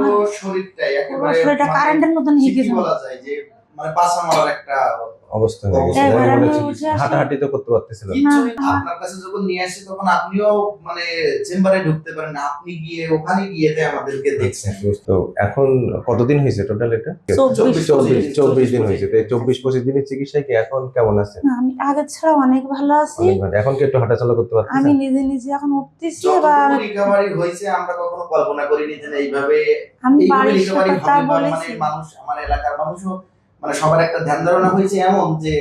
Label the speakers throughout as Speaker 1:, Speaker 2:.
Speaker 1: পুরো শরীরটাই
Speaker 2: পুরো
Speaker 1: একেবারে
Speaker 2: শরীরটা
Speaker 1: মানে
Speaker 2: কারেন্টের মতন
Speaker 1: কি
Speaker 2: হিগেছে।
Speaker 1: বলা যায় যে মানে পাছা মারার একটা
Speaker 3: অবস্থা হয়ে গেছে।
Speaker 2: এবার
Speaker 3: মানে
Speaker 2: আমি
Speaker 3: মনে হচ্ছে
Speaker 2: উঠে আসি।
Speaker 3: হাঁটাহাঁটি তো করতে পারতেছিল না।
Speaker 2: না।
Speaker 1: আপনার কাছে যখন নিয়ে আসি তখন আপনিও মানে চেম্বারে ঢুকতে পারেন না, আপনি গিয়ে ওখানে গিয়ে আমাদেরকে দেখছেন।
Speaker 3: তো এখন কতদিন হয়েছে টোটাল এটা?
Speaker 2: 24
Speaker 3: দিন হয়েছে। তো 24-25 দিনের চিকিৎসায় কি এখন কেমন আছে?
Speaker 2: না, আমি আগের ছাড়া অনেক ভালো আছি।
Speaker 3: অনেক ভালো। এখন কি একটু হাঁটাচলা করতে
Speaker 2: আমি
Speaker 3: পারতেছেন?
Speaker 2: নিজে নিজে এখন উঠতেছি বা
Speaker 1: যতটুকু রিকভারি হয়েছে আমরা কখনো কল্পনা করিনি যে এইভাবে
Speaker 2: আমি
Speaker 1: এইভাবে
Speaker 2: বাড়ির
Speaker 1: রিকভারি
Speaker 2: সাথে তা
Speaker 1: হবে বা মানে
Speaker 2: বলেছি।
Speaker 1: মানুষ আমার এলাকার মানুষও মানে সবার একটা ধ্যান ধারণা হয়েছে এমন যে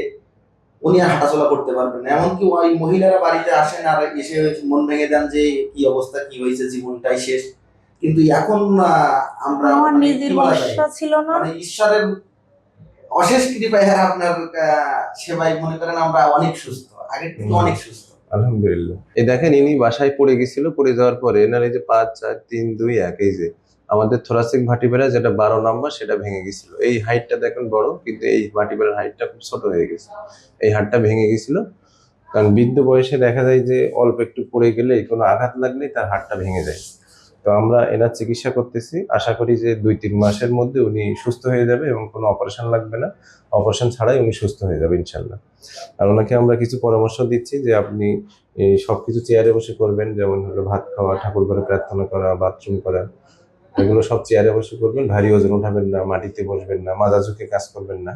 Speaker 1: উনি আর হাঁটাচলা করতে পারবেন না। এমনকি ওই মহিলারা বাড়িতে আসেন আর এসে মন ভেঙে দেন যে কি অবস্থা, কি হয়েছে, জীবনটাই শেষ। কিন্তু এখন আমরা
Speaker 2: আমার
Speaker 1: মানে
Speaker 2: নিজের
Speaker 1: কি বলা যায়,
Speaker 2: ভরসা ছিল না।
Speaker 1: মানে ঈশ্বরের অশেষ কৃপায় আর আপনার সেবায় মনে করেন আমরা অনেক সুস্থ, আগের থেকে অনেক সুস্থ।
Speaker 3: আলহামদুলিল্লাহ। এই দেখেন ইনি বাসায় পড়ে গেছিল, পড়ে যাওয়ার পরে এনার এই যে 5 4 3 2 1 এই যে আমাদের থোরাসিক ভার্টিব্রা যেটা 12 নম্বর সেটা ভেঙে গেছিল। এই হাইটটা দেখেন বড়, কিন্তু এই ভার্টিব্রার হাইটটা খুব ছোট হয়ে গেছে। এই হাড়টা ভেঙে গেছিল। কারণ বৃদ্ধ বয়সে দেখা যায় যে অল্প একটু পড়ে গেলে কোনো আঘাত লাগলেই তার হাড়টা ভেঙে যায়। তো আমরা এনার চিকিৎসা করতেছি, আশা করি যে 2-3 মাসের মধ্যে উনি সুস্থ হয়ে যাবে এবং কোনো অপারেশন লাগবে না। অপারেশন ছাড়াই উনি সুস্থ হয়ে যাবে ইনশাল্লাহ। আর ওনাকে আমরা কিছু পরামর্শ দিচ্ছি যে আপনি এই সবকিছু চেয়ারে বসে করবেন, যেমন হলো ভাত খাওয়া, ঠাকুর ঘরে প্রার্থনা করা, বাথরুম করা, এগুলো সব চেয়ারে বসে করবেন। ভারী ওজন উঠাবেন না, মাটিতে বসবেন না, মাজা ঝুঁকে কাজ করবেন না।